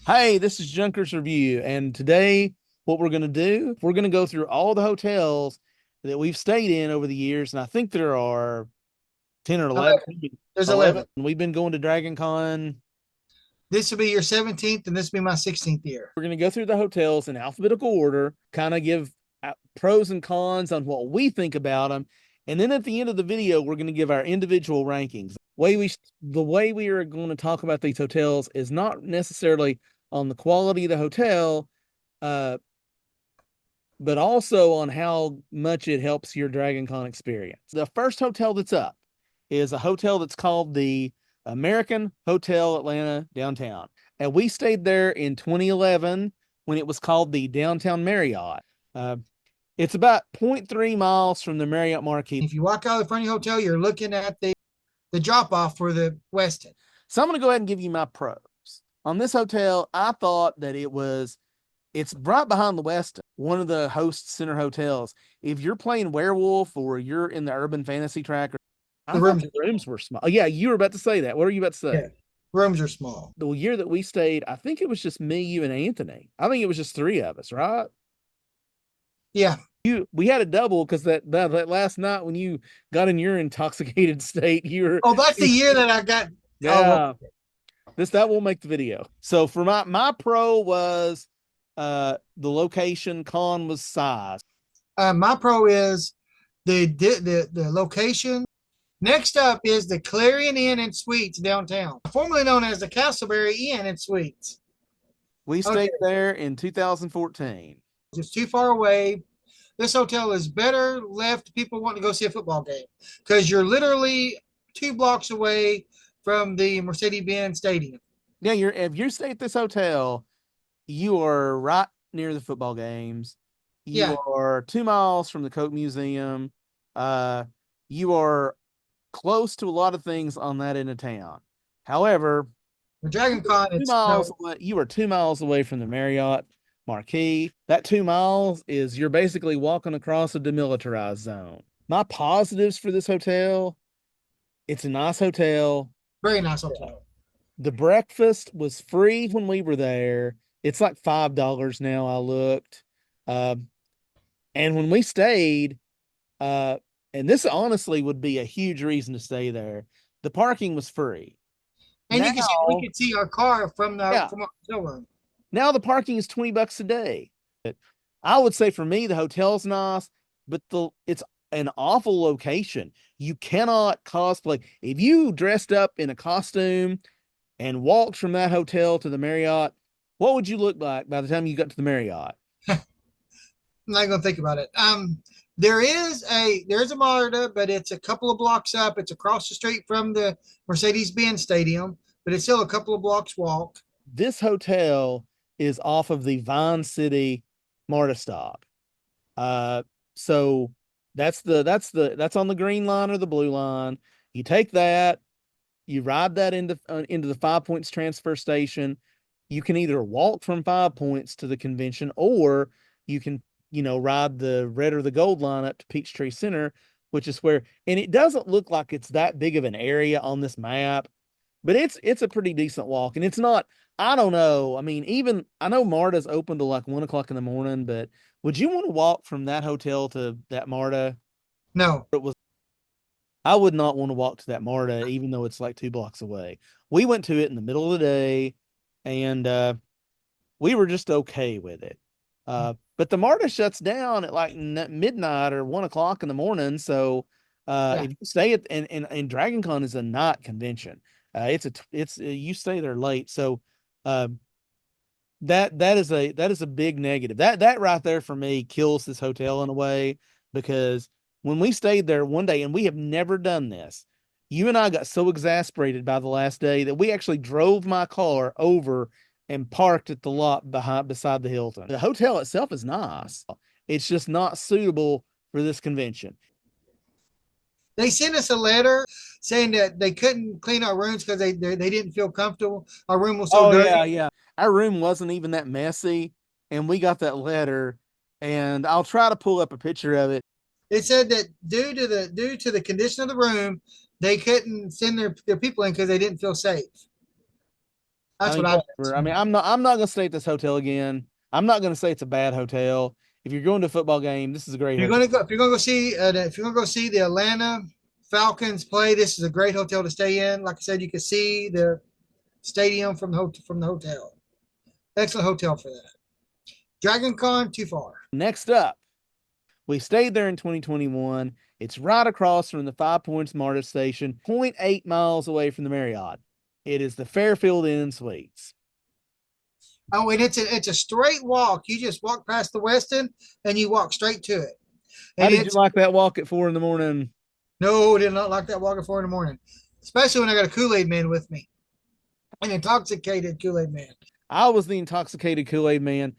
Hey, this is Junker's Review, and today what we're going to go through all the hotels that we've stayed in over the years, and I think there are 10 or 11. 11. There's 11. 11. We've been going to DragonCon. This will be your 17th, and this will be my 16th year. We're going to go through the hotels in alphabetical order, kind of give pros and cons on what we think about them, and then at the end of the video, we're going to give our individual rankings. The way we are going to talk about these hotels is not necessarily on the quality of the hotel, uh, but also on how much it helps your DragonCon experience. The first hotel that's up is a hotel that's called the American Hotel Atlanta Downtown. And we stayed there in 2011 when it was called the Downtown Marriott. Uh, it's about 0.3 miles from the Marriott Marquis. If you walk out of the front of the hotel, you're looking at the drop off for the Westin. So I'm going to go ahead and give you my pros. On this hotel, I thought that it's right behind the Westin, one of the host center hotels. If you're playing werewolf or you're in the urban fantasy track, I The thought rooms, the rooms were small. Oh, yeah, you were about to say that. What are you about to yeah, say? rooms are small. The year that we stayed, I think it was just me, you, and Anthony. I think it was just three of us, right? Yeah. We had a double because that last night when you got in your intoxicated state, you were Oh, that's the year that I got. Oh, yeah. That won't make the video. So for my pro was the location, con was size. my pro is the location. Next up is the Clarion Inn and Suites downtown, formerly known as the Castleberry Inn and Suites. We Okay, stayed there in 2014. it's too far away. This hotel is better left to people wanting to go see a football game because you're literally 2 blocks away from the Mercedes-Benz Stadium. Yeah, if you stay at this hotel, you are right near the football games. You Yeah, are 2 miles from the Coke Museum. Uh, you are close to a lot of things on that end of town. However, the Dragon Con, two it's miles no. away, you are 2 miles away from the Marriott Marquis. That 2 miles is you're basically walking across a demilitarized zone. My positives for this hotel, it's a nice hotel. Very nice hotel. The breakfast was free when we were there. It's like $5 now. I looked. Um, and when we stayed, uh, and this honestly would be a huge reason to stay there, the parking was free. And you can see we Now, could see our car yeah, from our hotel room. now the parking is $20 a day. I would say for me, the hotel's nice, but it's an awful location. You cannot cosplay. If you dressed up in a costume and walked from that hotel to the Marriott, what would you look like by the time you got to the Marriott? I'm not gonna think about it. There is a Marta, but it's a couple of blocks up. It's across the street from the Mercedes-Benz Stadium, but it's still a couple of blocks walk. This hotel is off of the Vine City MARTA stop. Uh, so that's on the green line or the blue line. You take that, you ride that into the Five Points transfer station. You can either walk from Five Points to the convention, or you can ride the red or the gold line up to Peachtree Center, which is where. And it doesn't look like it's that big of an area on this map, but it's a pretty decent walk, and it's not. I don't know. I mean, even I know Marta's open to like 1 o'clock in the morning, but would you want to walk from that hotel to that Marta? No, It was. I would not want to walk to that Marta, even though it's like 2 blocks away. We went to it in the middle of the day, and we were just okay with it. But the MARTA shuts down at like midnight or 1 o'clock in the morning. So yeah. if you stay and DragonCon is a night convention, it's you stay there late. So uh, that is a big negative. That right there for me kills this hotel in a way, because when we stayed there one day, and we have never done this, you and I got so exasperated by the last day that we actually drove my car over and parked at the lot beside the Hilton. The hotel itself is nice. It's just not suitable for this convention. They sent us a letter saying that they couldn't clean our rooms because they didn't feel comfortable. Our room was so Oh yeah, dirty. yeah. Our room wasn't even that messy, and we got that letter, and I'll try to pull up a picture of it. It said that due to the condition of the room, they couldn't send their people in because they didn't feel safe. That's I what mean, I whatever. I mean, I'm not gonna stay at this hotel again. I'm not gonna say it's a bad hotel. If you're going to a football game, this is a great hotel. If you're gonna go see if you're gonna go see the Atlanta Falcons play, this is a great hotel to stay in. Like I said, you can see the stadium from the hotel. Excellent hotel for that. DragonCon, too far. Next up, we stayed there in 2021. It's right across from the Five Points MARTA station, zero point 0.8 miles away from the Marriott. It is the Fairfield Inn Suites. Oh, and it's a straight walk. You just walk past the Westin and you walk straight to it. How And did you it's like that walk at 4 in the morning? no, I did not like that walk at 4 in the morning, especially when I got a Kool-Aid man with me, an intoxicated Kool-Aid man. I was the intoxicated Kool-Aid man.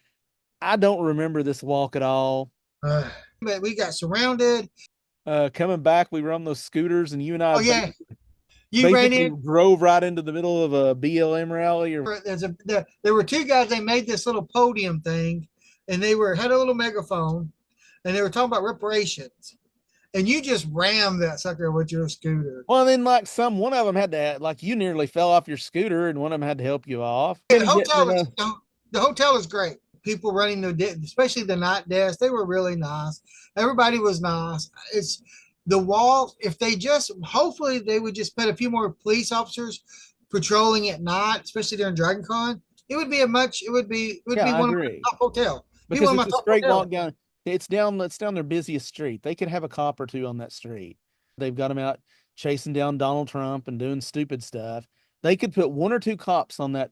I don't remember this walk at all. But we got surrounded. Coming back, we were on those scooters, and you and I Oh yeah, you ran basically in. drove right into the middle of a BLM rally. Or There were two guys. They made this little podium thing, and had a little megaphone, and they were talking about reparations. And you just rammed that sucker with your scooter. well, then like one of them had to like you nearly fell off your scooter, and one of them had to help you off. Yeah, the hotel is great. People running especially the night desk, they were really nice. Everybody was nice. It's the wall. If they just hopefully they would just put a few more police officers patrolling at night, especially during DragonCon. It would be I one of my agree. top hotel. Because it's a straight walk down. It's down their busiest street. They could have a cop or two on that street. They've got them out chasing down Donald Trump and doing stupid stuff. They could put one or two cops on that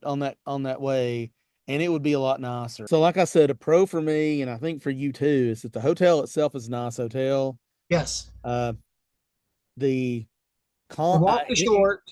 way, and it would be a lot nicer. So, like I said, a pro for me, and I think for you too, is that the hotel itself is a nice hotel. Yes. The The walk is short.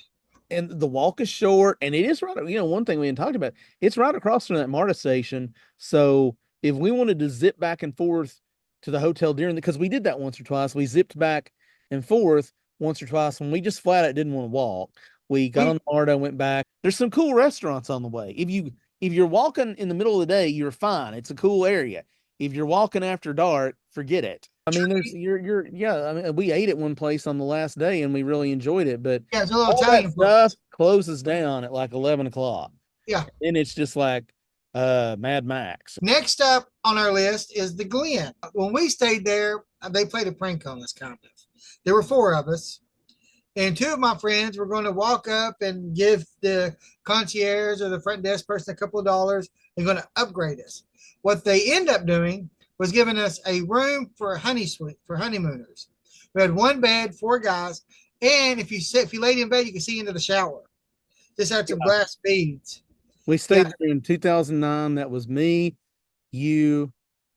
and the walk is short, and it is right. One thing we hadn't talked about, it's right across from that MARTA station. So if we wanted to zip back and forth to the hotel because we did that once or twice, we zipped back and forth once or twice when we just flat out didn't want to walk. We got on MARTA, went back. There's some cool restaurants on the way. If you're walking in the middle of the day, you're fine. It's a cool area. If you're walking after dark, forget it. I mean, I mean, we ate at one place on the last day and we really enjoyed it, but Yeah, it's a little all Italian that stuff closes down at like 11 o'clock. Yeah. And it's just like Mad Max. Next up on our list is the Glen. When we stayed there, they played a prank on us, kind of. There were four of us, and two of my friends were going to walk up and give the concierge or the front desk person a couple of dollars. They're going to upgrade us. What they end up doing was giving us a room for a honey suite for honeymooners. We had one bed, four guys, and if you laid in bed, you could see into the shower. Just had some glass beads. We stayed there in 2009. That was me, you,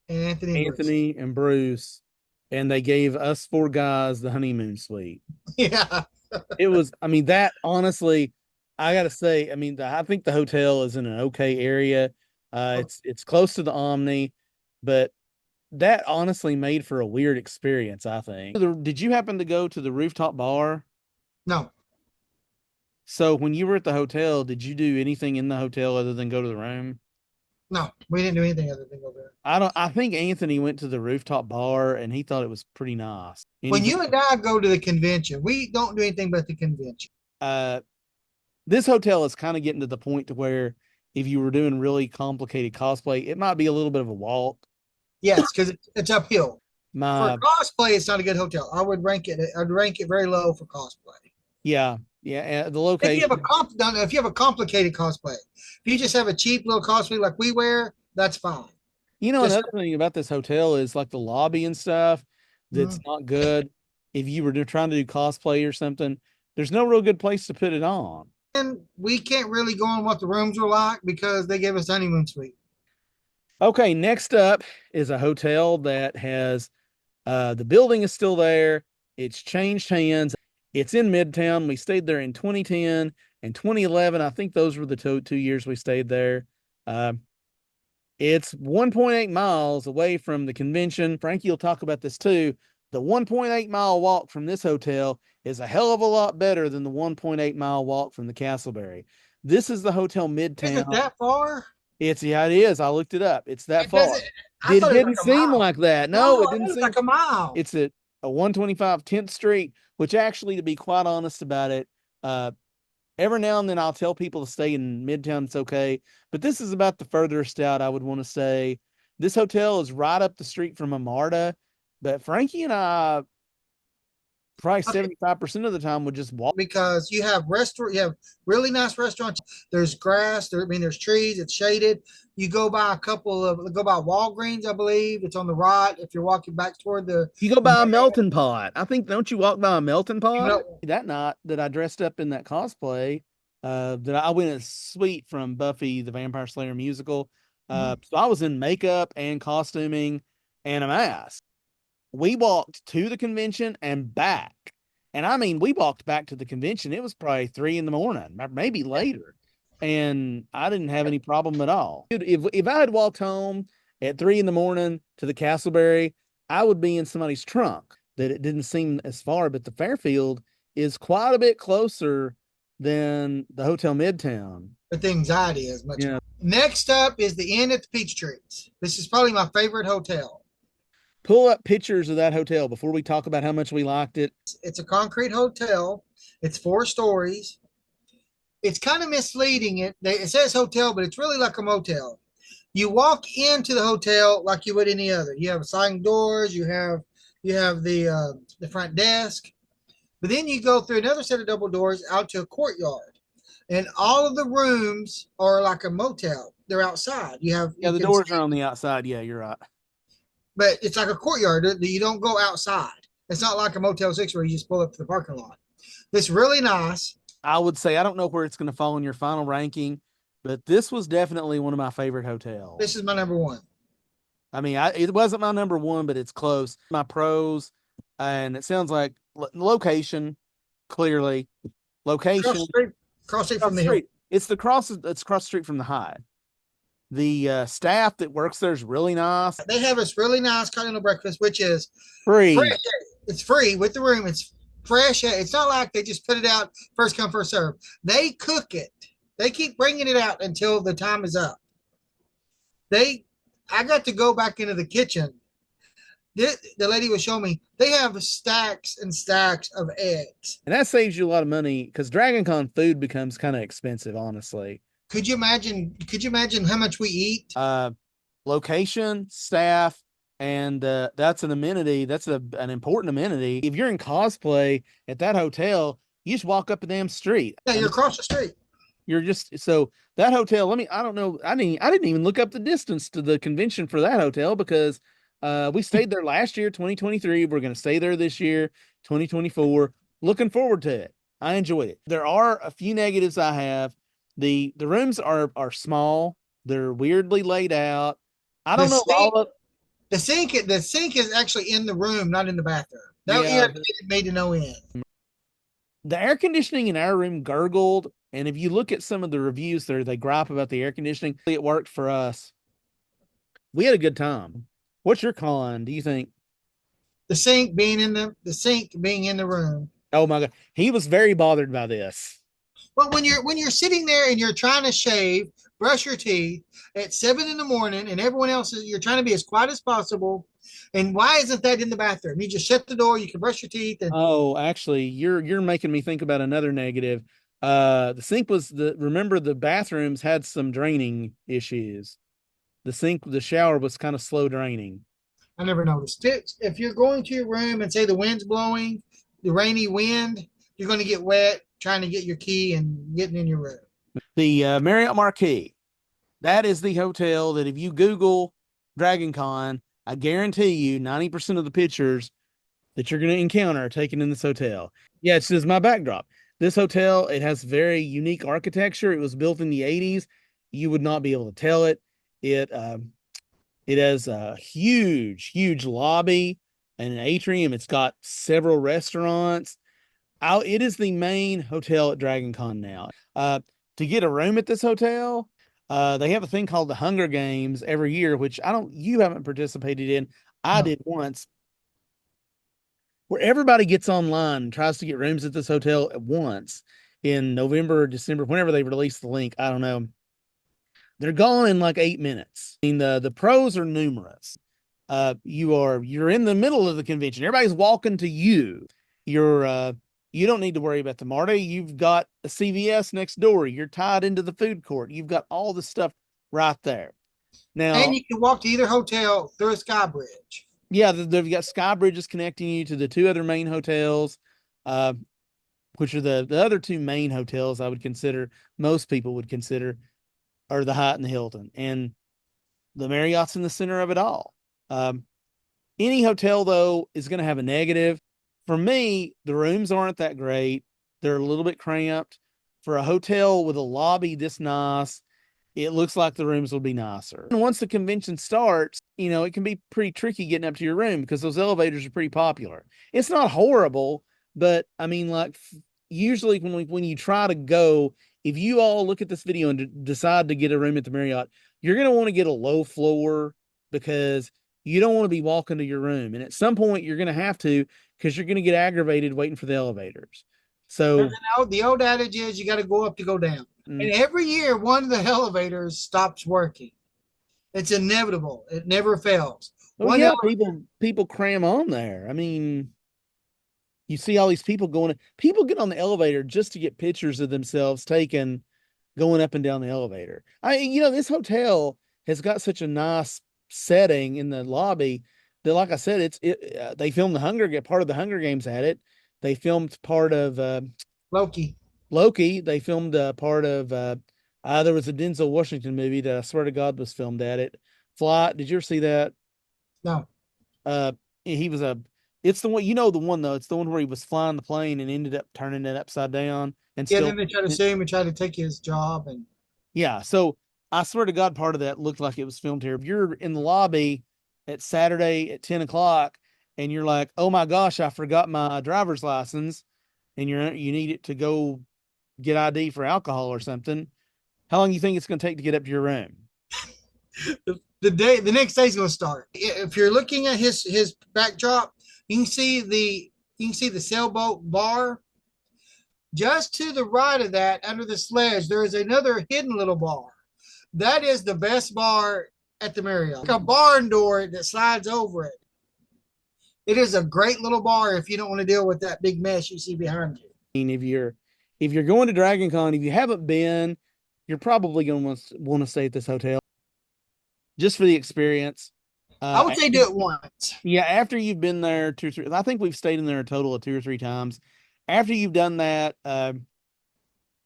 Anthony, and Bruce, and they gave us four guys the honeymoon suite. Yeah. It was, I mean, that honestly, I gotta say, I mean, I think the hotel is in an okay area. It's close to the Omni, but that honestly made for a weird experience, I think. Did you happen to go to the rooftop bar? No. So when you were at the hotel, did you do anything in the hotel other than go to the room? No, we didn't do anything other than go there. I think Anthony went to the rooftop bar and he thought it was pretty nice. When you and I go to the convention, we don't do anything but the convention. This hotel is kind of getting to the point to where if you were doing really complicated cosplay, it might be a little bit of a walk. Yes, because it's uphill. For My cosplay, it's not a good hotel. I'd rank it very low for cosplay. yeah, the location. If you have a complicated cosplay, if you just have a cheap little cosplay like we wear, that's fine. Another thing about this hotel is like the lobby and stuff that's not good. If you were trying to do cosplay or something, there's no real good place to put it on. And we can't really go on what the rooms were like because they gave us honeymoon suite. Okay, next up is a hotel that has the building is still there. It's changed hands. It's in Midtown. We stayed there in 2010 and 2011. I think those were the two years we stayed there. It's 1.8 miles away from the convention. Frankie will talk about this too. The 1.8 mile walk from this hotel is a hell of a lot better than the 1.8 mile walk from the Castleberry. This is the Hotel Midtown. Is it that far? It is. I looked it up. It's that far. It didn't seem like that. No, it didn't seem like a mile. It's at 125 10th Street, which actually, to be quite honest about it, Every now and then I'll tell people to stay in Midtown. It's okay. But this is about the furthest out I would want to say. This hotel is right up the street from a MARTA, but Frankie and I probably Okay, 75% of the time would just walk. because you have really nice restaurants. There's grass. I mean, there's trees. It's shaded. You go by Walgreens, I believe. It's on the right if you're walking back toward You go the by a melting pot. I think, don't you walk by a melting you pot? know, That night that I dressed up in that cosplay, that I went as Sweet from Buffy the Vampire Slayer musical. So I was in makeup and costuming and a mask. We walked to the convention and back. And I mean, we walked back to the convention. It was probably 3 in the morning, maybe later. And I didn't have any problem at all. Dude, if I had walked home at 3 in the morning to the Castleberry, I would be in somebody's trunk. That it didn't seem as far, but the Fairfield is quite a bit closer than the Hotel Midtown. but the anxiety is much Yeah. more. Next up is the Inn at the Peach Trees. This is probably my favorite hotel. Pull up pictures of that hotel before we talk about how much we liked it. It's a concrete hotel. It's 4 stories. It's kind of misleading. It says hotel, but it's really like a motel. You walk into the hotel like you would any other. You have sliding doors. You have the front desk, but then you go through another set of double doors out to a courtyard, and all of the rooms are like a motel. They're outside. Yeah, You the can doors are on the outside. Yeah, you're right. but it's like a courtyard. You don't go outside. It's not like a Motel 6 where you just pull up to the parking lot. It's really nice. I would say I don't know where it's going to fall in your final ranking, but this was definitely one of my favorite hotels. This is my number one. I mean, it wasn't my number one, but it's close. My pros, and it sounds like location, clearly Cross location. the street, cross it Across from the the hill. street. It's the cross. It's across the street from the Hyde. The staff that works there is really nice. They have this really nice continental breakfast, which is Free. fresh. It's free with the room. It's fresh. It's not like they just put it out first come first serve. They cook it. They keep bringing it out until the time is up. I got to go back into the kitchen. The lady was showing me they have stacks and stacks of eggs. And that saves you a lot of money because DragonCon food becomes kind of expensive, honestly. Could you imagine? Could you imagine how much we eat? Location, staff, and that's an amenity. That's an important amenity. If you're in cosplay at that hotel, you just walk up the damn street. Yeah, you're across the street. You're just so that hotel. I don't know. I didn't even look up the distance to the convention for that hotel because we stayed there last year, 2023. We're going to stay there this year, 2024. Looking forward to it. I enjoyed it. There are a few negatives I have. The rooms are small. They're weirdly laid out. I The don't know sink, all of. the sink is actually in the room, not in the bathroom. That Yeah, irritated me to no end. the air conditioning in our room gurgled, and if you look at some of the reviews there, they gripe about the air conditioning. It worked for us. We had a good time. What's your con, do you think? The sink being in the room. Oh my God. He was very bothered by this. Well, when you're sitting there and you're trying to shave, brush your teeth at 7 in the morning, and everyone else you're trying to be as quiet as possible. And why isn't that in the bathroom? You just shut the door, you can brush your teeth, and Oh, actually, you're making me think about another negative. The sink was remember the bathrooms had some draining issues. The shower was kind of slow draining. I never noticed it. If you're going to your room and say the wind's blowing, the rainy wind, you're going to get wet trying to get your key and getting in your room. The Marriott Marquis, that is the hotel that if you Google DragonCon, I guarantee you 90% of the pictures that you're going to encounter are taken in this hotel. Yeah, it's just my backdrop. This hotel, it has very unique architecture. It was built in the 80s. You would not be able to tell it. It has a huge lobby and an atrium. It's got several restaurants. It is the main hotel at DragonCon now. To get a room at this hotel, they have a thing called the Hunger Games every year, which you haven't participated in. I did once, where everybody gets online and tries to get rooms at this hotel at once in November or December, whenever they release the link. I don't know. They're gone in like 8 minutes. I mean, the pros are numerous. You're in the middle of the convention. Everybody's walking to you. You don't need to worry about the MARTA. You've got a CVS next door. You're tied into the food court. You've got all the stuff right there. And Now, you can walk to either hotel through a sky bridge. yeah, they've got sky bridges connecting you to the two other main hotels, uh, which are the other two main hotels I would consider, most people would consider, are the Hyatt and the Hilton. And the Marriott's in the center of it all. Um, any hotel, though, is going to have a negative. For me, the rooms aren't that great. They're a little bit cramped. For a hotel with a lobby this nice, it looks like the rooms will be nicer. And once the convention starts, it can be pretty tricky getting up to your room because those elevators are pretty popular. It's not horrible, but I mean, like usually when you try to go, if you all look at this video and decide to get a room at the Marriott, you're going to want to get a low floor because you don't want to be walking to your room. And at some point, you're going to have to because you're going to get aggravated waiting for the elevators. So The old adage is you got to go up to go down. And every year, one of the elevators stops working. It's inevitable. It never fails. oh yeah, people cram on there. I mean, you see all these people people get on the elevator just to get pictures of themselves taken going up and down the elevator. This hotel has got such a nice setting in the lobby that, like I said, they filmed part of the Hunger Games at it. They filmed part of Loki. They filmed part of there was a Denzel Washington movie that I swear to God was filmed at it. Flight. Did you ever see that? No. He was it's the one, the one though. It's the one where he was flying the plane and ended up turning it upside down and Yeah, then they try to sue him and try to take his job. And yeah. So I swear to God, part of that looked like it was filmed here. If you're in the lobby at Saturday at 10 o'clock and you're like, oh my gosh, I forgot my driver's license, and you need it to go get ID for alcohol or something, how long do you think it's going to take to get up to your room? the next day's going to start. If you're looking at his backdrop, you can see the sailboat bar. Just to the right of that, under the sledge, there is another hidden little bar. That is the best bar at the Marriott. Like a barn door that slides over it. It is a great little bar if you don't want to deal with that big mess you see behind you. I mean, if you're going to DragonCon, if you haven't been, you're probably going to want to stay at this hotel just for the experience. I would say do it once. Yeah, after you've been there 2 or 3, I think we've stayed in there a total of 2 or 3 times. After you've done that,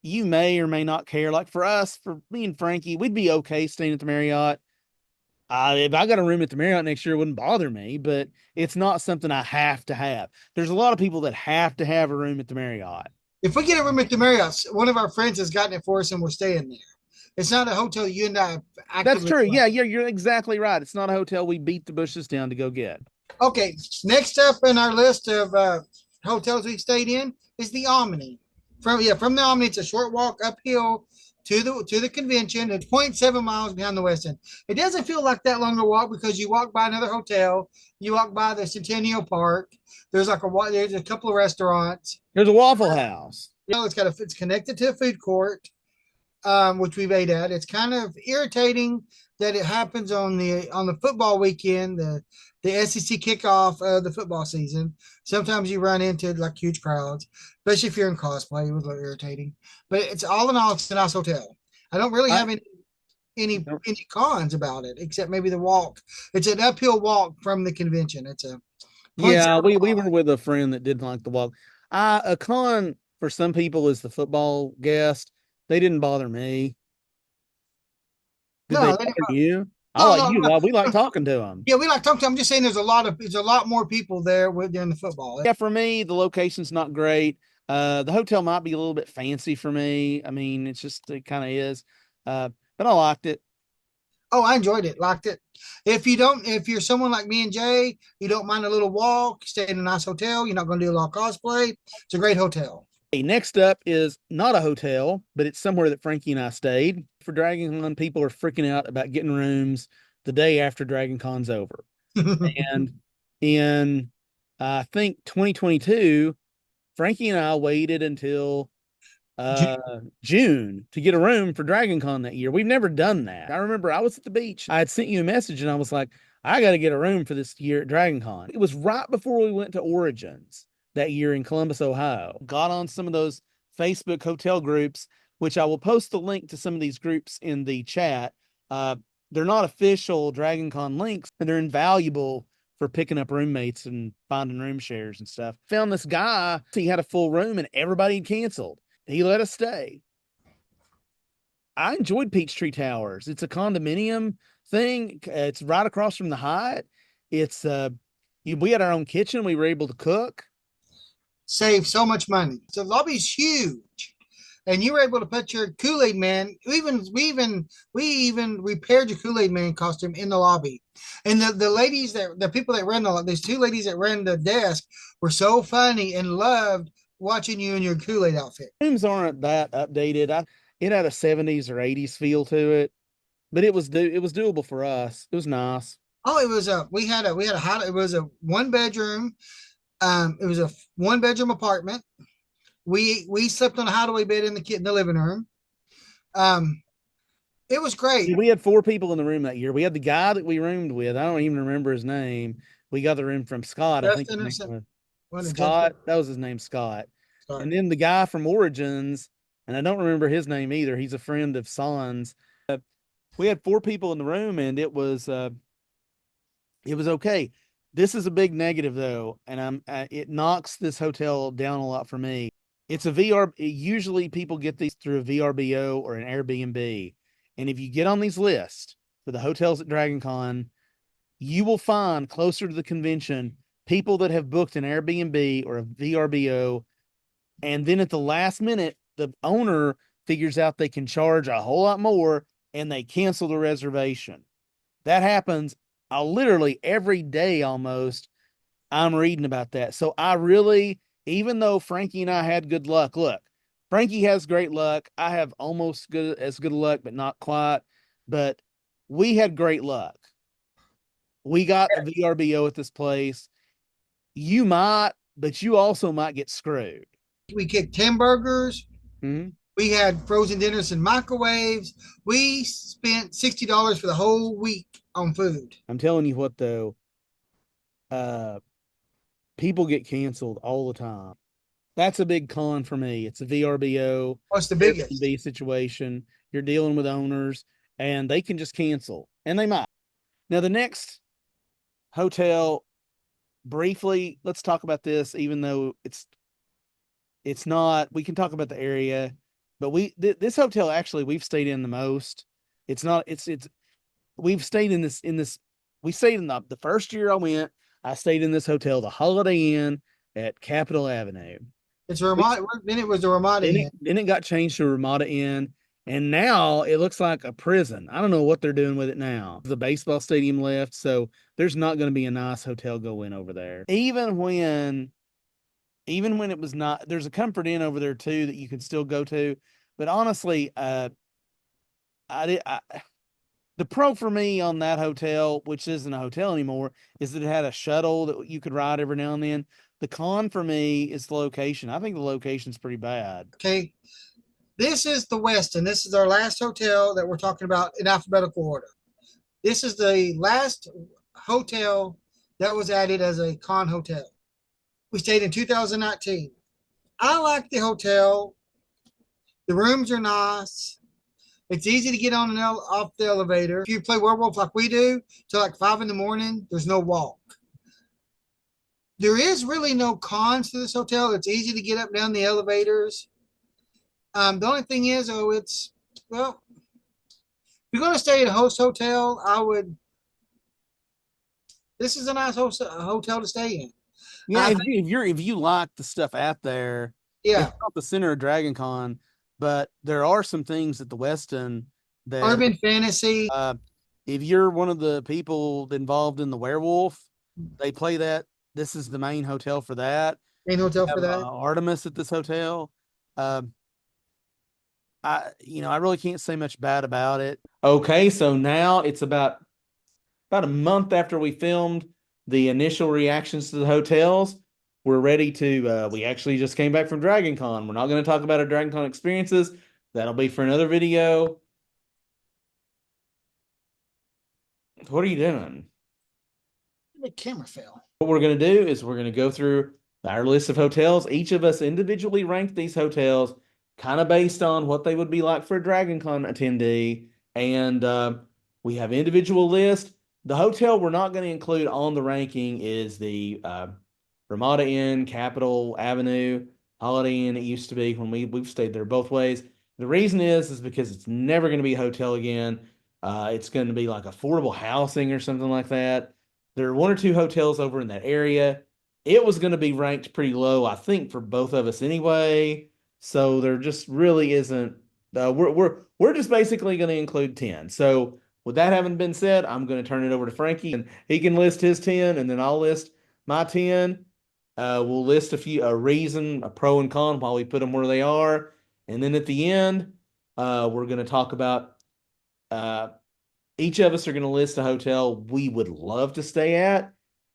you may or may not care. Like for us, for me and Frankie, we'd be okay staying at the Marriott. If I got a room at the Marriott next year, it wouldn't bother me, but it's not something I have to have. There's a lot of people that have to have a room at the Marriott. If we get a room at the Marriott, one of our friends has gotten it for us and we're staying there. It's not a hotel you and I. That's true. Yeah, you're exactly right. It's not a hotel we beat the bushes down to go get. Okay, next up in our list of hotels we stayed in is the Omni. From the Omni, it's a short walk uphill to the convention. It's 0.7 miles behind the West End. It doesn't feel like that long a walk because you walk by another hotel, you walk by the Centennial Park. There's a couple of restaurants. There's a Waffle House. It's connected to a food court, which we've ate at. It's kind of irritating that it happens on the football weekend, the SEC kickoff of the football season. Sometimes you run into like huge crowds, especially if you're in cosplay. It was a little irritating, but it's all in all, it's a nice hotel. I don't really have any cons about it, except maybe the walk. It's an uphill walk from the convention. We were with a friend that didn't like the walk. A con for some people is the football guest. They didn't bother me. Did they bother you? We like talking to them. Yeah, we like talking to them. I'm just saying there's a lot more people there during the football. Yeah, for me, the location's not great. The hotel might be a little bit fancy for me. I mean, it kind of is. But I liked it. Oh, I enjoyed it. Liked it. If you're someone like me and Jay, you don't mind a little walk, stay in a nice hotel, you're not going to do a lot of cosplay. It's a great hotel. Okay, next up is not a hotel, but it's somewhere that Frankie and I stayed. For DragonCon, people are freaking out about getting rooms the day after DragonCon's over. And in, I think 2022, Frankie and I waited until June to get a room for DragonCon that year. We've never done that. I remember I was at the beach. I had sent you a message and I was like, I got to get a room for this year at DragonCon. It was right before we went to Origins. that year in Columbus, Ohio. Got on some of those Facebook hotel groups, which I will post the link to some of these groups in the chat. They're not official DragonCon links, and they're invaluable for picking up roommates and finding room shares and stuff. Found this guy, he had a full room and everybody had canceled. He let us stay. I enjoyed Peachtree Towers. It's a condominium thing. It's right across from the Hyatt. It's we had our own kitchen. We were able to cook. Save so much money. The lobby's huge, and you were able to put your Kool-Aid Man. We even repaired your Kool-Aid Man costume in the lobby. And the ladies the people that ran these two ladies that ran the desk were so funny and loved watching you in your Kool-Aid outfit. Rooms aren't that updated. It had a 70s or 80s feel to it, but it was doable for us. It was nice. Oh, it was it was a one bedroom. It was a one bedroom apartment. We slept on a hideaway bed in the living room. Um, it was great. We had 4 people in the room that year. We had the guy that we roomed with. I don't even remember his name. We got the room from Scott. I think Justin or something. Scott. That was his name, Scott. Scott. And then the guy from Origins, and I don't remember his name either. He's a friend of Sans. We had 4 people in the room, and it was okay. This is a big negative though, and it knocks this hotel down a lot for me. It's a VR. Usually people get these through a VRBO or an Airbnb. And if you get on these lists for the hotels at DragonCon, you will find closer to the convention people that have booked an Airbnb or a VRBO. And then at the last minute, the owner figures out they can charge a whole lot more and they cancel the reservation. That happens literally every day almost. I'm reading about that. So I really, even though Frankie and I had good luck, look, Frankie has great luck. I have almost as good luck, but not quite. But we had great luck. We got a VRBO at this place. You might, but you also might get screwed. We kicked 10 burgers. Mm-hmm. We had frozen dinners and microwaves. We spent $60 for the whole week on food. I'm telling you what, though, people get canceled all the time. That's a big con for me. It's a VRBO. What's the biggest? Airbnb situation. You're dealing with owners, and they can just cancel, and they might. Now, the next hotel, briefly, let's talk about this, even though it's not. We can talk about the area, but this hotel actually we've stayed in the most. It's not. It's we've stayed in this. We stayed in the first year I went. I stayed in this hotel, the Holiday Inn at Capitol Avenue. It's Ramada. Then it was the Ramada Inn. Then it got changed to Ramada Inn, and now it looks like a prison. I don't know what they're doing with it now. The baseball stadium left, so there's not going to be a nice hotel go in over there. Even when it was not, there's a Comfort Inn over there too that you can still go to. But honestly, the pro for me on that hotel, which isn't a hotel anymore, is that it had a shuttle that you could ride every now and then. The con for me is the location. I think the location's pretty bad. Okay. This is the Westin. This is our last hotel that we're talking about in alphabetical order. This is the last hotel that was added as a con hotel. We stayed in 2019. I like the hotel. The rooms are nice. It's easy to get on and off the elevator. If you play werewolf like we do, till like 5 in the morning, there's no walk. There is really no cons to this hotel. It's easy to get up and down the elevators. The only thing is, if you're going to stay at a host hotel, this is a nice hotel to stay in. Yeah, if you like the stuff out there, yeah, it's not the center of DragonCon, but there are some things at the Westin that urban fantasy. If you're one of the people involved in the werewolf, they play that. This is the main hotel for that. Main hotel for that. Artemis at this hotel. I really can't say much bad about it. Okay, so now it's about a month after we filmed the initial reactions to the hotels. We're ready to, we actually just came back from DragonCon. We're not going to talk about our DragonCon experiences. That'll be for another video. What are you doing? The camera fell. What we're going to do is we're going to go through our list of hotels. Each of us individually ranked these hotels kind of based on what they would be like for a DragonCon attendee. And we have individual lists. The hotel we're not going to include on the ranking is the Ramada Inn, Capitol Avenue, Holiday Inn. It used to be when we've stayed there both ways. The reason is because it's never going to be a hotel again. It's going to be like affordable housing or something like that. There are one or two hotels over in that area. It was going to be ranked pretty low, I think, for both of us anyway. So there just really isn't. We're just basically going to include 10. So with that having been said, I'm going to turn it over to Frankie, and he can list his 10, and then I'll list my 10. We'll list a reason, a pro and con while we put them where they are, and then at the end, we're going to talk about. Uh, each of us are going to list a hotel we would love to stay at.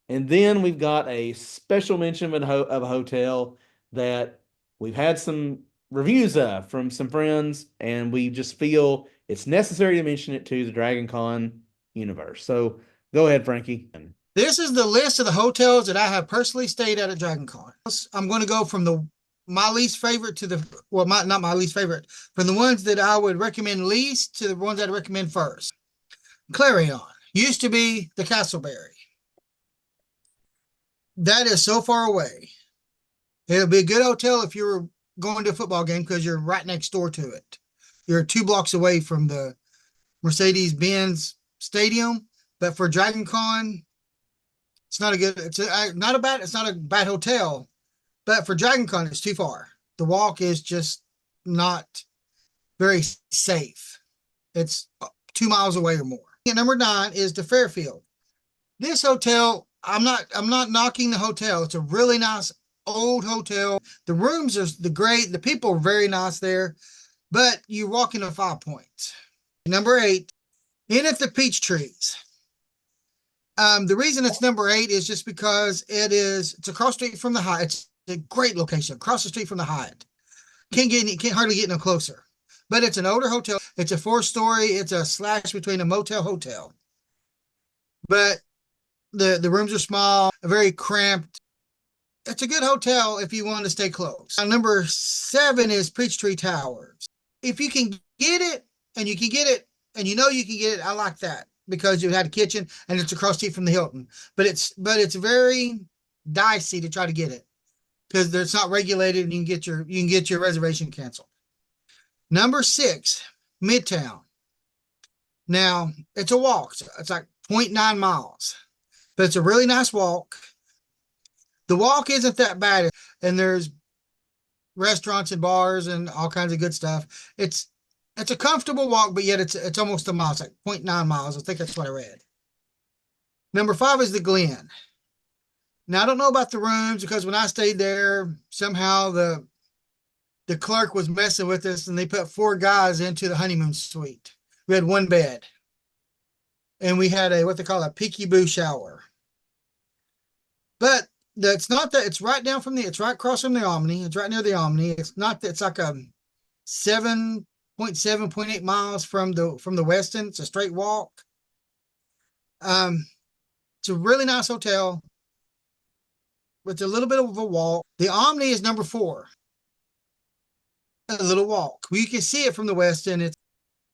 And then we've got a special mention of a hotel that we've had some reviews of from some friends, and we just feel it's necessary to mention it to the DragonCon universe. So go ahead, Frankie. This is the list of the hotels that I have personally stayed at DragonCon. I'm going to go from my least favorite to not my least favorite, from the ones that I would recommend least to the ones I'd recommend first. Clarion used to be the Castleberry. That is so far away. It'll be a good hotel if you were going to a football game because you're right next door to it. You're 2 blocks away from the Mercedes-Benz Stadium, but for DragonCon, it's not a good. It's not a bad hotel, but for DragonCon, it's too far. The walk is just not very safe. It's 2 miles away or more. And number 9 is the Fairfield. This hotel, I'm not knocking the hotel. It's a really nice old hotel. The rooms are great. The people are very nice there, but you walk into 5 Points. Number 8, Inn at the Peach Trees. The reason it's number 8 is just because it's across the street from the Hyatt. It's a great location, across the street from the Hyatt. Can't hardly get no closer. But it's an older hotel. It's a 4-story. It's a slash between a motel hotel. But the rooms are small, very cramped. It's a good hotel if you want to stay close. Number 7 is Peachtree Towers. If you can get it, and you can get it, and you know you can get it, I like that because you had a kitchen and it's across the street from the Hilton. But it's very dicey to try to get it because it's not regulated, and you can get your reservation canceled. Number 6, Midtown. Now it's a walk. It's like 0.9 miles, but it's a really nice walk. The walk isn't that bad, and there's restaurants and bars and all kinds of good stuff. It's a comfortable walk, but yet it's almost a mile. It's like 0.9 miles. I think that's what I read. Number 5 is the Glen. Now I don't know about the rooms because when I stayed there, somehow the clerk was messing with us, and they put 4 guys into the honeymoon suite. We had 1 bed, and we had what they call a peekaboo shower. But it's not that. It's right across from the Omni. It's right near the Omni. It's not that. It's like a 7.8 miles from the Westin. It's a straight walk. It's a really nice hotel. It's a little bit of a walk. The Omni is number 4. A little walk. Well, you can see it from the Westin. It's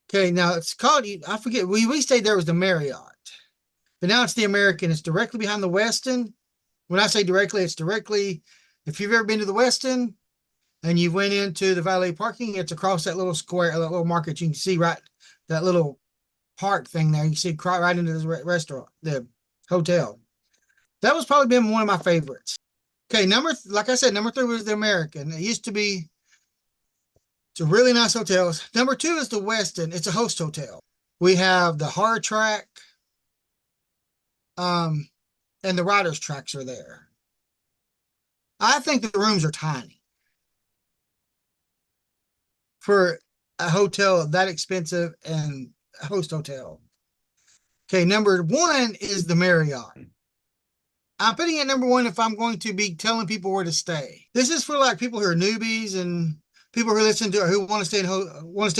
okay. Now it's called. I forget. We stayed there. It was the Marriott, but now it's the American. It's directly behind the Westin. When I say directly, it's directly. If you've ever been to the Westin and you went into the valet parking, it's across that little square, that little market. You can see right that little park thing there. You can see right into the restaurant, the hotel. That was probably been one of my favorites. Okay, like I said, number 3 was the American. It used to be. It's a really nice hotel. Number 2 is the Westin. It's a host hotel. We have the hard track, and the riders tracks are there. I think the rooms are tiny for a hotel that expensive and a host hotel. Okay, number 1 is the Marriott. I'm putting it number 1 if I'm going to be telling people where to stay. This is for like people who are newbies and people who listen to who want to stay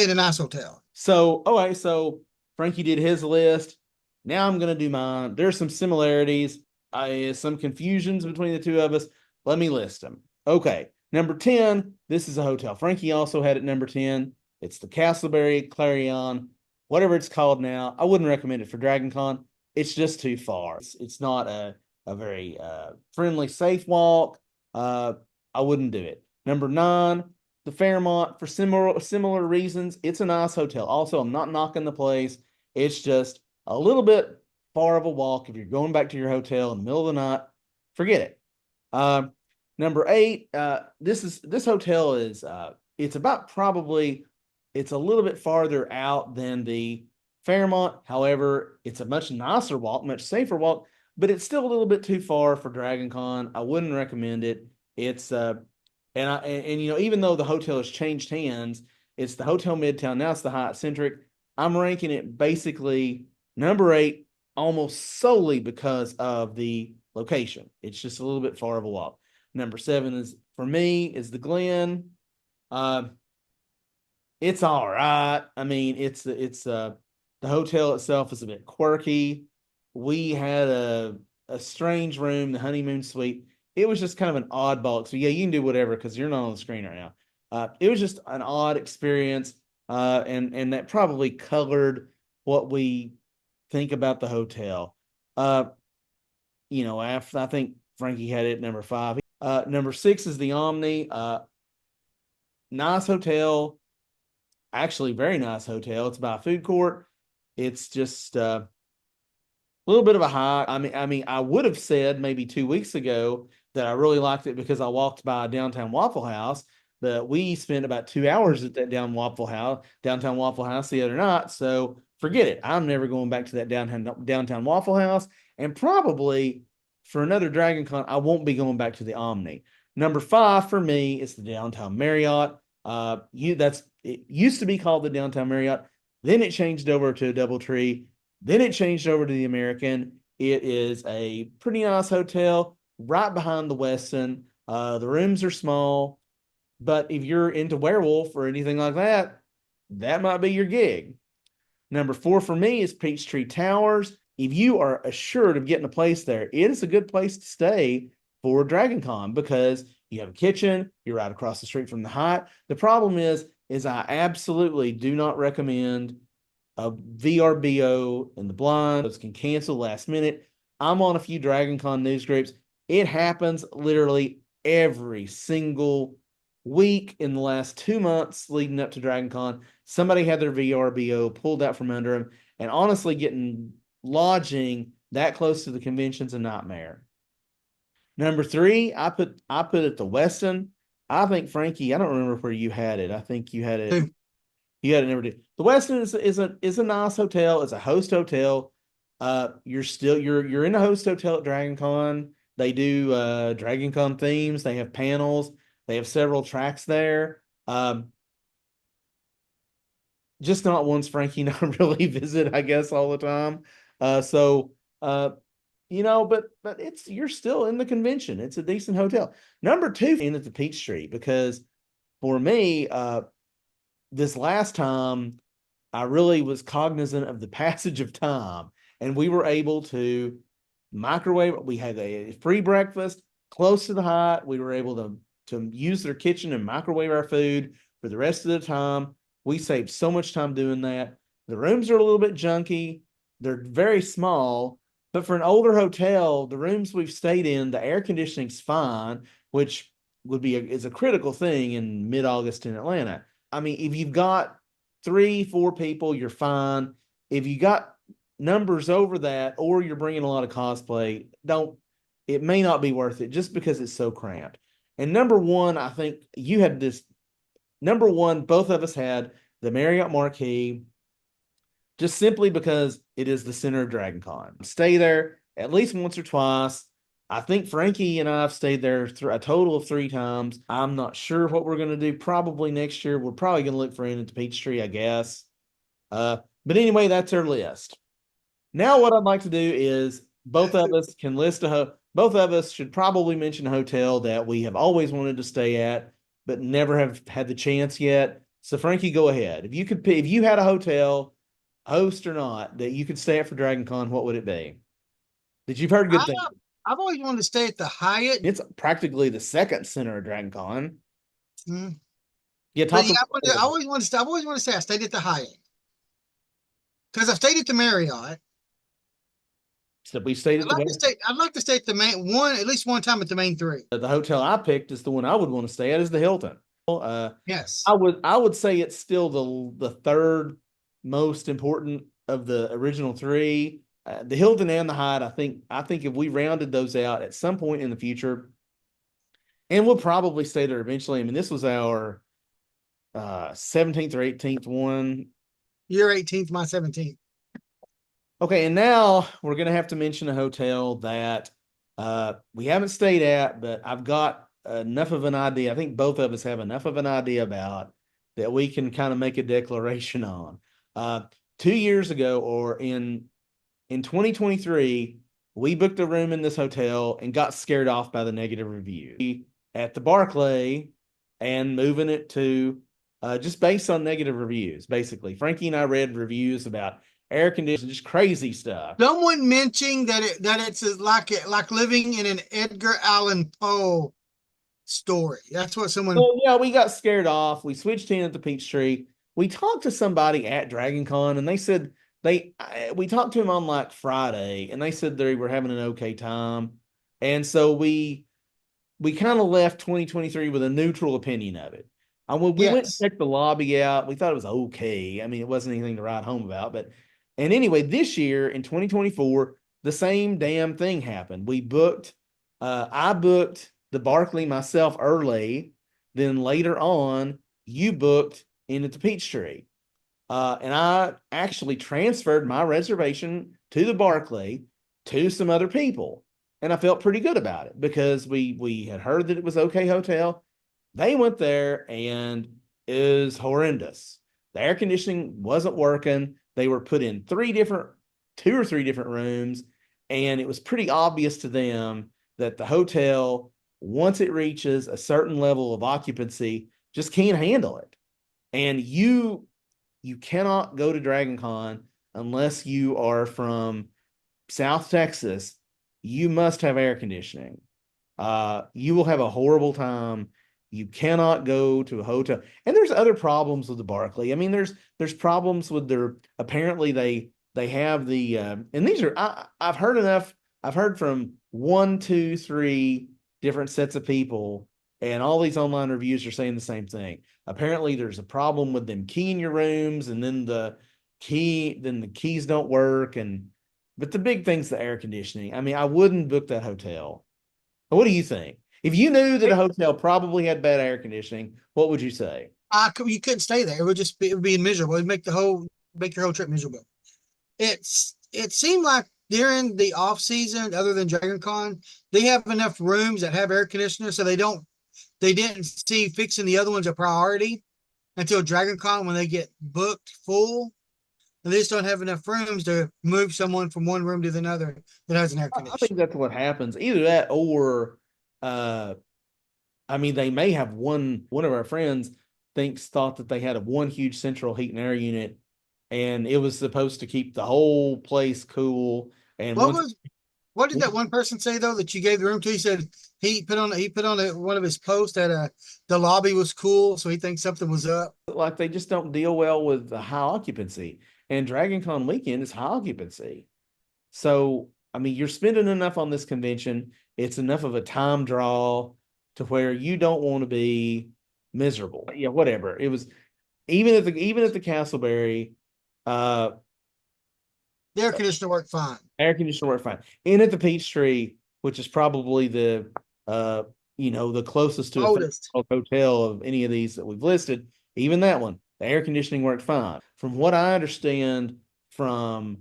in a nice hotel. So, okay, so Frankie did his list. Now I'm going to do mine. There's some similarities, some confusions between the two of us, Let me list them. Okay. Number 10, this is a hotel. Frankie also had it number 10. It's the Castleberry Clarion, whatever it's called now. I wouldn't recommend it for DragonCon. It's just too far. It's not a very friendly, safe walk. Uh, I wouldn't do it. Number 9, the Fairmont, for similar reasons. It's a nice hotel. Also, I'm not knocking the place. It's just a little bit far of a walk. If you're going back to your hotel in the middle of the night, forget it. Number 8, this hotel is it's about probably it's a little bit farther out than the Fairmont. However, it's a much nicer walk, much safer walk, but it's still a little bit too far for DragonCon. I wouldn't recommend it. It's and you know, even though the hotel has changed hands, it's the Hotel Midtown, now it's the Hyatt Centric. I'm ranking it basically number 8 almost solely because of the location. It's just a little bit far of a walk. Number 7 is for me is the Glen. Uh, it's all right. I mean, the hotel itself is a bit quirky. We had a strange room, the honeymoon suite. It was just kind of an oddball. So yeah, you can do whatever because you're not on the screen right now. It was just an odd experience, and that probably colored what we think about the hotel. Uh, you know, after I think Frankie had it number 5. Number 6 is the Omni. Nice hotel, actually very nice hotel. It's by a food court. It's just a little bit of a high. I would have said maybe 2 weeks ago that I really liked it because I walked by downtown Waffle House, but we spent about 2 hours at that downtown Waffle House the other night. So forget it. I'm never going back to that downtown Waffle House, and probably for another DragonCon, I won't be going back to the Omni. Number 5 for me is the downtown Marriott. It used to be called the downtown Marriott. Then it changed over to a DoubleTree. Then it changed over to the American. It is a pretty nice hotel right behind the Westin. The rooms are small, but if you're into werewolf or anything like that, that might be your gig. Number 4 for me is Peachtree Towers. If you are assured of getting a place there, it is a good place to stay for DragonCon because you have a kitchen, you're right across the street from the Hyatt. The problem is I absolutely do not recommend a VRBO in the blind. Those can cancel last minute. I'm on a few DragonCon news groups. It happens literally every single week in the last 2 months leading up to DragonCon. Somebody had their VRBO pulled out from under them, and honestly, getting lodging that close to the convention's a nightmare. Number 3, I put it the Westin. I think Frankie, I don't remember where you had it. I think you had it. You had it never did. The Westin is a nice hotel. It's a host hotel. You're in a host hotel at DragonCon. They do DragonCon themes. They have panels. They have several tracks there. Just not ones Frankie and I really visit, I guess, all the time. So you know, but it's you're still in the convention. It's a decent hotel. Number 2 in at the Peachtree because for me, this last time I really was cognizant of the passage of time, and we were able to microwave. We had a free breakfast close to the Hyatt. We were able to use their kitchen and microwave our food for the rest of the time. We saved so much time doing that. The rooms are a little bit junky. They're very small, but for an older hotel, the rooms we've stayed in, the air conditioning's fine, which is a critical thing in mid-August in Atlanta. I mean, if you've got 3, 4 people, you're fine. If you got numbers over that, or you're bringing a lot of cosplay, it may not be worth it just because it's so cramped. And number 1, I think you had this. Number 1, both of us had the Marriott Marquis, just simply because it is the center of DragonCon. Stay there at least once or twice. I think Frankie and I have stayed there a total of 3 times. I'm not sure what we're going to do. Probably next year, we're probably going to look for in at the Peachtree, I guess. But anyway, that's our list. Now, what I'd like to do is both of us can list both of us should probably mention a hotel that we have always wanted to stay at, but never have had the chance yet. So, Frankie, go ahead. If you had a hotel, host or not, that you could stay at for DragonCon, what would it be? That you've heard good I, things. I've always wanted to stay at the Hyatt. It's practically the second center of DragonCon. Mm. Yeah, But talk yeah, about it. I always wanted to stay. I've always wanted to say I stayed at the Hyatt because I stayed at the Marriott. So we stayed at I'd like to the stay. I'd like to stay at the main one at least one time at the main three. the hotel I picked is the one I would want to stay at is the Hilton. Uh, Yes. I would say it's still the third most important of the original three. The Hilton and the Hyatt, I think if we rounded those out at some point in the future, and we'll probably stay there eventually. I mean, this was our 17th or 18th one. Your 18th, my 17th. Okay, and now we're gonna have to mention a hotel that we haven't stayed at, but I've got enough of an idea. I think both of us have enough of an idea about that we can kind of make a declaration on. Uh, 2 years ago, or in 2023, we booked a room in this hotel and got scared off by the negative reviews at the Barclay and moving it to just based on negative reviews. Basically, Frankie and I read reviews about air conditioning, just crazy stuff. Someone mentioning that it's like living in an Edgar Allan Poe story. That's what someone. So yeah, we got scared off. We switched in at the Peachtree. We talked to somebody at DragonCon, and they said we talked to them on like Friday, and they said they were having an okay time, and so we kind of left 2023 with a neutral opinion of it. We went and Yes. checked the lobby out. We thought it was okay. I mean, it wasn't anything to write home about, but and anyway, this year in 2024, the same damn thing happened. I booked the Barclay myself early. Then later on, you booked in at the Peachtree. And I actually transferred my reservation to the Barclay to some other people. And I felt pretty good about it because we had heard that it was okay hotel. They went there and it was horrendous. The air conditioning wasn't working. They were put in two or three different rooms, and it was pretty obvious to them that the hotel, once it reaches a certain level of occupancy, just can't handle it. And you cannot go to DragonCon unless you are from South Texas. You must have air conditioning. You will have a horrible time. You cannot go to a hotel. And there's other problems with the Barclay. I mean, there's problems with their apparently they have the and these are I've heard enough. I've heard from one, two, three different sets of people, and all these online reviews are saying the same thing. Apparently, there's a problem with them keying your rooms, and then the keys don't work. And but the big thing's the air conditioning. I mean, I wouldn't book that hotel. What do you think? If you knew that a hotel probably had bad air conditioning, what would you say? You couldn't stay there. It would be miserable. It'd make your whole trip miserable. It seemed like during the off season, other than DragonCon, they have enough rooms that have air conditioners, so they didn't see fixing the other ones a priority until DragonCon when they get booked full. And they just don't have enough rooms to move someone from one room to another that has an air I think conditioner. that's what happens. Either that or uh I mean they may have one of our friends thought that they had a one huge central heat and air unit and it was supposed to keep the whole place cool. And What once was what did that one person say though that you gave the room to? He said he put on one of his posts that the lobby was cool, so he thinks something was up. like they just don't deal well with the high occupancy. And DragonCon weekend is high occupancy. So, I mean, you're spending enough on this convention. It's enough of a time draw to where you don't want to be miserable. Yeah, whatever. It was even at the Castleberry, uh, The air conditioner worked fine. air conditioner worked fine. In at the Peachtree, which is probably uh the closest to a Oldest. hotel of any of these that we've listed, even that one, the air conditioning worked fine. From what I understand from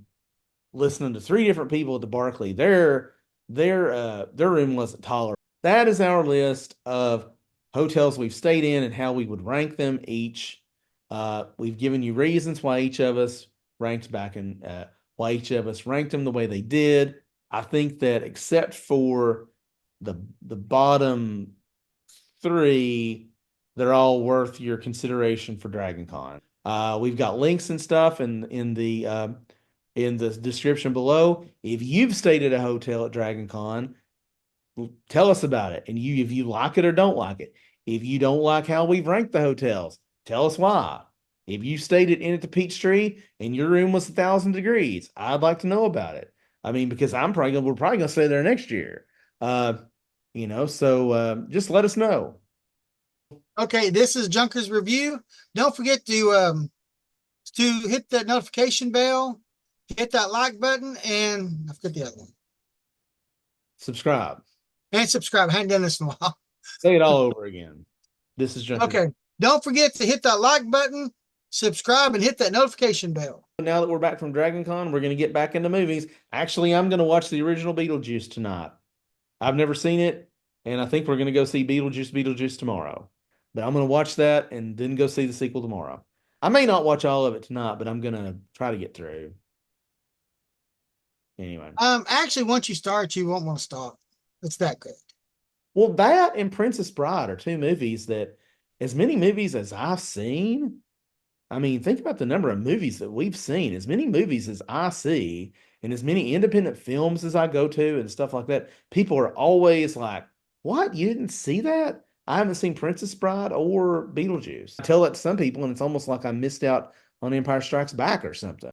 listening to three different people at the Barclay, their room wasn't tolerable. That is our list of hotels we've stayed in and how we would rank them each. We've given you reasons why each of us ranked back and why each of us ranked them the way they did. I think that except for the bottom three, they're all worth your consideration for DragonCon. We've got links and stuff in the description below. If you've stayed at a hotel at DragonCon Tell us about it. And if you like it or don't like it. If you don't like how we've ranked the hotels, tell us why. If you stayed at Inn at the Peachtree and your room was 1,000 degrees, I'd like to know about it. I mean, because we're probably gonna stay there next year. Uh, so just let us know. Okay, this is Junker's review. Don't forget to hit that notification bell, hit that like button, and I forget the other one. Subscribe. And subscribe. I hadn't done this in a while. Say it all over again. This is Junker. Okay. Don't forget to hit that like button, subscribe, and hit that notification bell. Now that we're back from DragonCon, we're going to get back into movies. Actually, I'm going to watch the original Beetlejuice tonight. I've never seen it, and I think we're going to go see Beetlejuice tomorrow. But I'm going to watch that and then go see the sequel tomorrow. I may not watch all of it tonight, but I'm going to try to get through. Anyway. Actually, once you start, you won't want to stop. It's that good. Well, that and Princess Bride are two movies that, as many movies as I've seen, I mean, think about the number of movies that we've seen. As many movies as I see, and as many independent films as I go to, and stuff like that, people are always like, "What? You didn't see that? I haven't seen Princess Bride or Beetlejuice." I tell that to some people, and it's almost like I missed out on Empire Strikes Back or something.